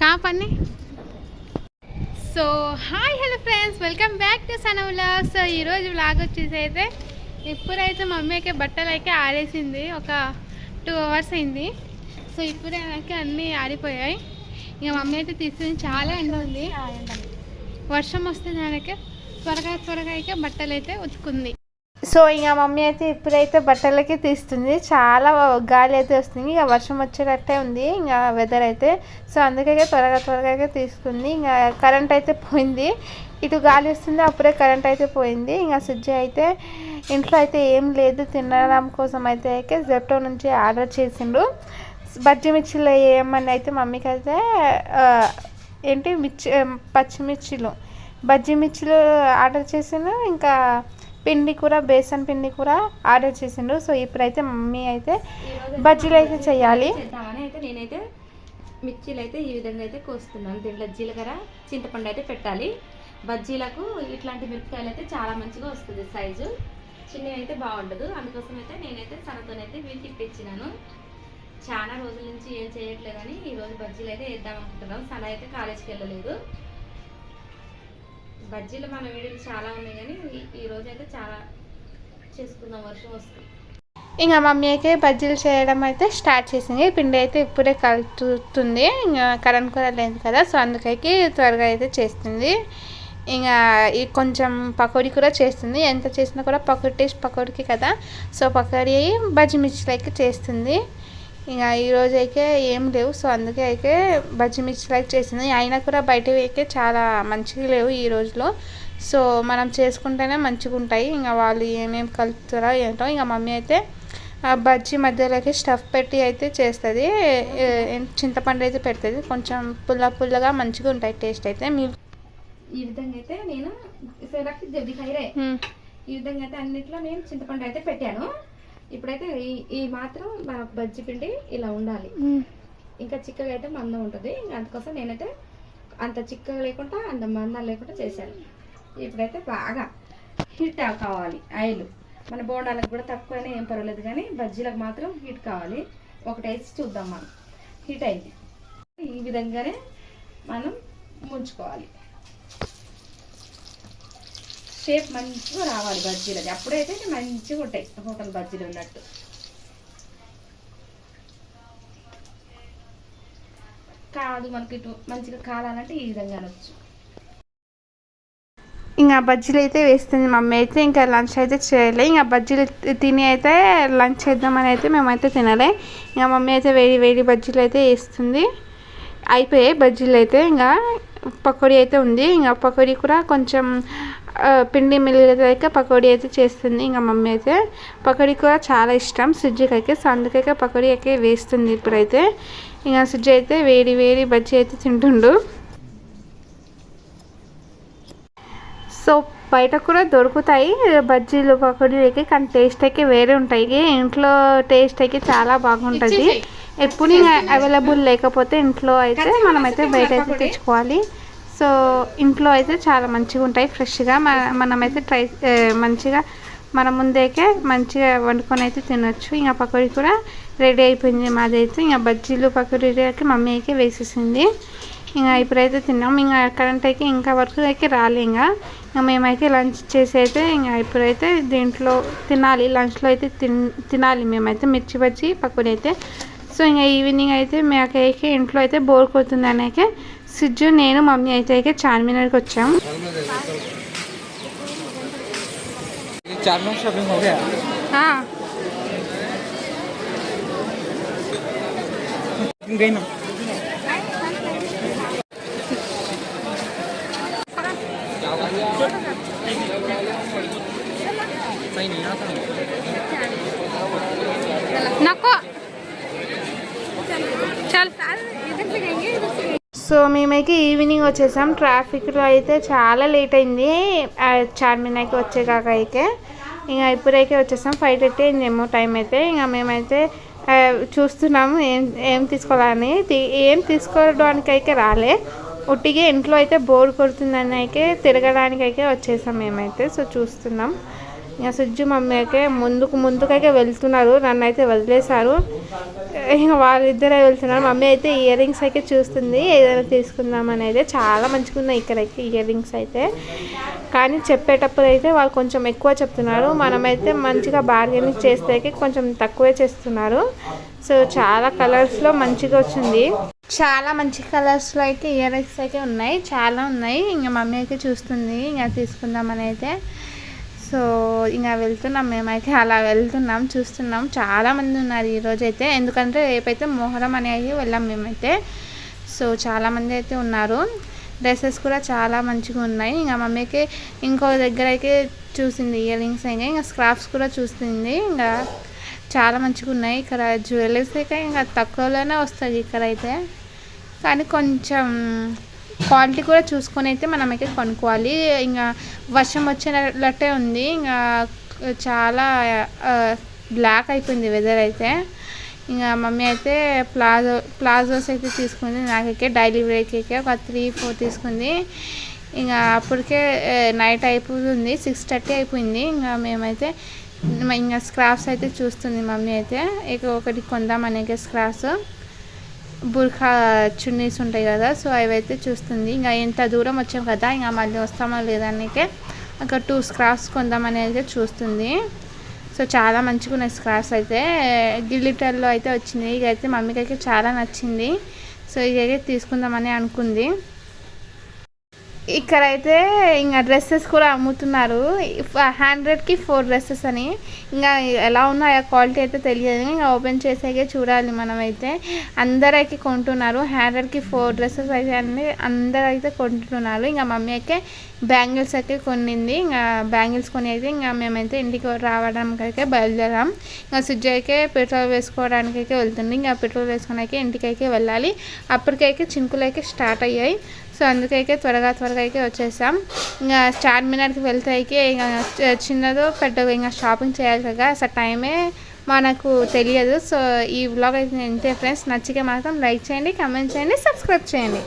కాపన్ని. So hi hello friends, welcome back to Sana vlogs. So ఈరోజు vlog వచ్చేసి అయితే ఇప్పుడైతే మమ్మీకి బట్టలు అయితే ఆరేసింది. ఒక 2 hours అయింది. సో ఇప్పుడే అన్నీ ఆరిపోయాయి. ఇక మమ్మీ అయితే తీసుకుని చాలా ఎండ ఉంది, వర్షం వస్తే దానికి త్వరగా అయితే బట్టలు అయితే ఉతుకుంది. సో ఇక మమ్మీ అయితే ఇప్పుడైతే బట్టలకి తీస్తుంది. చాలా గాలి అయితే వస్తుంది, ఇక వర్షం వచ్చేటట్టే ఉంది ఇంకా వెదర్ అయితే. సో అందుకే త్వరగా అయితే తీసుకుంది. ఇంకా కరెంట్ అయితే పోయింది, ఇటు గాలి వస్తుంది, అప్పుడే కరెంట్ అయితే పోయింది. ఇంకా సుజ్జి అయితే ఇంట్లో అయితే ఏం లేదు, తినడం కోసం అయితే జెప్టో నుంచి ఆర్డర్ చేసిండు. బజ్జి మిర్చిలు ఏమని అయితే మమ్మీకి అయితే ఏంటి పచ్చిమిర్చిలు బజ్జి మిర్చిలు ఆర్డర్ చేసిండు. ఇంకా పిండి కూర, బేసన్ పిండి కూర ఆర్డర్ చేసిండు. సో ఇప్పుడైతే మమ్మీ అయితే బజ్జీలు అయితే చేయాలి. అయితే నేనైతే మిర్చీలు అయితే ఈ విధంగా అయితే కోస్తున్నాను. దీంట్లో జీలకర్ర, చింతపండు అయితే పెట్టాలి. బజ్జీలకు ఇట్లాంటి మిరపకాయలు అయితే చాలా మంచిగా వస్తుంది. సైజు చిన్నవి అయితే బాగుండదు. అందుకోసం అయితే నేనైతే సనతోనైతే వీటికి తెచ్చినాను. చాలా రోజుల నుంచి ఏం చేయట్లేదని ఈరోజు బజ్జీలు అయితే వేద్దాం అనుకుంటున్నాం. సన అయితే కాలేజీకి వెళ్ళలేదు. బజ్జీలు మన వీడియోలు చాలా ఉన్నాయి, కానీ ఈరోజు అయితే చాలా చేసుకుందాం, వర్షం వస్తుంది. ఇంకా మమ్మీ అయితే బజ్జీలు చేయడం అయితే స్టార్ట్ చేసింది. పిండి అయితే ఇప్పుడే కలుపుతుంది. ఇంకా కరెంట్ కూర లేదు కదా, సో అందుకైతే త్వరగా అయితే చేస్తుంది. ఇంకా కొంచెం పకోడీ కూడా చేస్తుంది. ఎంత చేసినా కూడా పకోడీ టేస్ట్ పకోడీకి కదా, సో పకోడీ బజ్జీ మిర్చిలు అయితే చేస్తుంది. ఇంకా ఈరోజు అయితే ఏం లేవు, సో అందుకే అయితే బజ్జీ మిర్చిలు అయితే చేసింది. అయినా కూడా బయటవి అయితే చాలా మంచిగా లేవు ఈ రోజులో. సో మనం చేసుకుంటేనే మంచిగా ఉంటాయి. ఇంకా వాళ్ళు ఏమేమి కలుపుతారో ఏంటో. ఇంకా మమ్మీ అయితే బజ్జీ మధ్యలోకి స్టఫ్ పెట్టి అయితే చేస్తుంది. చింతపండు అయితే పెడుతుంది, కొంచెం పుల్లగా మంచిగా ఉంటాయి టేస్ట్ అయితే. ఈ విధంగా అయితే నేను ఈ విధంగా అయితే అన్నిట్లో నేను చింతపండు అయితే పెట్టాను. ఇప్పుడైతే ఈ మాత్రం బజ్జి పిండి ఇలా ఉండాలి. ఇంకా చిక్కగా అయితే మందం ఉంటుంది. అందుకోసం నేనైతే అంత చిక్కగా లేకుండా అంత మందం లేకుండా చేశాను. ఇప్పుడైతే బాగా హీట్ కావాలి ఆయిల్. మన బోండాలకు కూడా తక్కువైనా ఏం పర్వాలేదు, కానీ బజ్జీలకు మాత్రం హీట్ కావాలి. ఒకటి వేసి చూద్దాం. మనం హీట్ అయింది. ఈ విధంగానే మనం ముంచుకోవాలి. షేప్ మంచిగా రావాలి బజ్జీలది, అప్పుడైతే మంచిగా ఉంటాయి హోటల్ బజ్జీలు ఉన్నట్టు. కాదు మనకి ఇటు మంచిగా కాలాలంటే ఈ విధంగా అనొచ్చు. ఇంకా బజ్జీలు అయితే వేస్తుంది మమ్మీ అయితే. ఇంకా లంచ్ అయితే చేయలే. ఇంకా బజ్జీలు తిని అయితే లంచ్ చేద్దామని అయితే మేమైతే తినలే. ఇంకా మమ్మీ అయితే వేడి బజ్జీలు అయితే వేస్తుంది. అయిపోయాయి బజ్జీలు అయితే. ఇంకా పకోడీ అయితే ఉంది. ఇంకా పకోడీ కూడా కొంచెం పిండి మిగిలితే పకోడీ అయితే చేస్తుంది. ఇంకా మమ్మీ అయితే పకోడీ కూడా చాలా ఇష్టం సుజ్జికి అయితే, సో అందుకైతే పకోడీ అయితే వేస్తుంది ఇప్పుడైతే. ఇంకా సుజ్జి అయితే వేడి బజ్జీ అయితే తింటుండు. సో బయట కూడా దొరుకుతాయి బజ్జీలు పకోడీలు అయితే, కానీ టేస్ట్ అయితే వేరే ఉంటాయి. ఇంట్లో టేస్ట్ అయితే చాలా బాగుంటుంది. ఎప్పుడు ఇంకా అవైలబుల్ లేకపోతే ఇంట్లో అయితే మనమైతే బయట అయితే తెచ్చుకోవాలి. సో ఇంట్లో అయితే చాలా మంచిగా ఉంటాయి, ఫ్రెష్గా మనమైతే మంచిగా మన ముందేకే మంచిగా వండుకొని అయితే తినొచ్చు. ఇంకా పకోడీ కూడా రెడీ అయిపోయింది మాది అయితే. ఇంకా బజ్జీలు పకోడీకి మమ్మీ అయితే వేసేసింది. ఇంకా ఇప్పుడైతే తిన్నాం. ఇంకా కరెంట్ అయితే ఇంకా వరకు అయితే రాలే. ఇంకా మేమైతే లంచ్ చేసి అయితే ఇంకా ఇప్పుడైతే దీంట్లో తినాలి, లంచ్లో అయితే తినాలి మేమైతే మిర్చి బజ్జీ పకోడీ అయితే. సో ఇంకా ఈవినింగ్ అయితే మాకైతే ఇంట్లో అయితే బోర్ కొడుతుంది అనేకే సిజ్జు, నేను, మమ్మీ అయితే చార్మినార్కి వచ్చాము. సో మేమైతే ఈవినింగ్ వచ్చేసాం. ట్రాఫిక్లో అయితే చాలా లేట్ అయింది చార్మినార్కి వచ్చేకాక అయితే. ఇంకా ఇప్పుడైతే వచ్చేసాం. 5:30 అయిందేమో టైం అయితే. ఇంకా మేమైతే చూస్తున్నాము ఏం తీసుకోవాలని. ఏం తీసుకోవడానికి అయితే రాలే, ఉట్టిగా ఇంట్లో అయితే బోర్ కొడుతుందని అయితే తిరగడానికి అయితే వచ్చేసాం మేమైతే. సో చూస్తున్నాం. ఇంకా సుజ్జు మమ్మీ అయితే ముందుకైతే వెళ్తున్నారు, నన్ను అయితే వదిలేశారు. ఇంకా వాళ్ళిద్దరే వెళ్తున్నారు. మమ్మీ అయితే ఇయర్ రింగ్స్ అయితే చూస్తుంది, ఏదైనా తీసుకుందామని. అయితే చాలా మంచిగా ఉన్నాయి ఇక్కడైతే ఇయర్ రింగ్స్ అయితే, కానీ చెప్పేటప్పుడు అయితే వాళ్ళు కొంచెం ఎక్కువ చెప్తున్నారు. మనమైతే మంచిగా బార్గెనింగ్ చేస్తే కొంచెం తక్కువే చేస్తున్నారు. సో చాలా కలర్స్లో మంచిగా వచ్చింది. చాలా మంచి కలర్స్లో అయితే ఇయర్ రింగ్స్ అయితే ఉన్నాయి, చాలా ఉన్నాయి. ఇంకా మమ్మీ అయితే చూస్తుంది, ఇంకా తీసుకుందామని అయితే. సో ఇంకా వెళ్తున్నాం, మేమైతే అలా వెళ్తున్నాం, చూస్తున్నాం. చాలామంది ఉన్నారు ఈరోజు అయితే, ఎందుకంటే రేపైతే మొహరం అనేది వెళ్ళాం మేమైతే. సో చాలామంది అయితే ఉన్నారు. డ్రెస్సెస్ కూడా చాలా మంచిగా ఉన్నాయి. ఇంకా మమ్మీకి ఇంకో దగ్గర అయితే చూసింది ఇయర్ రింగ్స్ అయితే, ఇంకా స్క్రాఫ్స్ కూడా చూస్తుంది. ఇంకా చాలా మంచిగా ఉన్నాయి ఇక్కడ. జ్యువెలరీస్ అయితే ఇంకా తక్కువలోనే వస్తుంది ఇక్కడైతే, కానీ కొంచెం క్వాలిటీ కూడా చూసుకొని అయితే మనమైతే కొనుక్కోవాలి. ఇంకా వర్షం వచ్చేటట్టే ఉంది, ఇంకా చాలా బ్లాక్ అయిపోయింది వెదర్ అయితే. ఇంకా మమ్మీ అయితే ప్లాజోస్ అయితే తీసుకుంది. నాకైతే డైలీ వేర్కి ఒక 3-4 తీసుకుంది. ఇంకా అప్పటికే నైట్ అయిపోతుంది, 6:30 అయిపోయింది. ఇంకా మేమైతే ఇంకా స్క్రాఫ్స్ అయితే చూస్తుంది మమ్మీ అయితే. ఇక ఒకటి కొందామనే స్క్రాఫ్స్, బుర్ఖా చున్నీస్ ఉంటాయి కదా, సో అవి అయితే చూస్తుంది. ఇంకా ఎంత దూరం వచ్చాం కదా, ఇంకా మళ్ళీ వస్తామో లేదానికే ఒక 2 స్క్రాఫ్స్ కొందామని అయితే చూస్తుంది. సో చాలా మంచిగా ఉన్నాయి స్క్రాఫ్స్ అయితే, గ్లిటర్లో అయితే వచ్చింది. ఇదైతే మమ్మీకి అయితే చాలా నచ్చింది. సో ఇదైతే తీసుకుందామని అనుకుంది. ఇక్కడైతే ఇంకా డ్రెస్సెస్ కూడా అమ్ముతున్నారు. 100కి 4 డ్రెస్సెస్ అని. ఇంకా ఎలా ఉన్నాయో క్వాలిటీ అయితే తెలియదు, ఇంకా ఓపెన్ చేసాకే చూడాలి మనమైతే. అందరైతే కొంటున్నారు, 100కి 4 డ్రెస్సెస్ అయితే అన్ని అందరూ అయితే కొంటున్నారు. ఇంకా మమ్మీ అయితే బ్యాంగిల్స్ అయితే కొనింది. ఇంకా బ్యాంగిల్స్ కొని అయితే ఇంకా మేమైతే ఇంటికి రావడానికి అయితే బయలుదేరాం. ఇంకా సుజ్జయ్యకే పెట్రోల్ వేసుకోవడానికి అయితే వెళ్తుంది. ఇంకా పెట్రోల్ వేసుకోవడానికి ఇంటికైతే వెళ్ళాలి. అప్పటికైతే చినుకులు అయితే స్టార్ట్ అయ్యాయి. సో అందుకైతే త్వరగా అయితే వచ్చేసాం. ఇంకా చార్మినార్కి వెళ్తే అయితే ఇంకా చిన్నదో పెద్దదో ఇంకా షాపింగ్ చేయాలి కదా, అసలు టైమే మనకు తెలియదు. సో ఈ వ్లాగ్ అయితే ఇంతే ఫ్రెండ్స్. నచ్చితే మాత్రం లైక్ చేయండి, కామెంట్ చేయండి, సబ్స్క్రైబ్ చేయండి.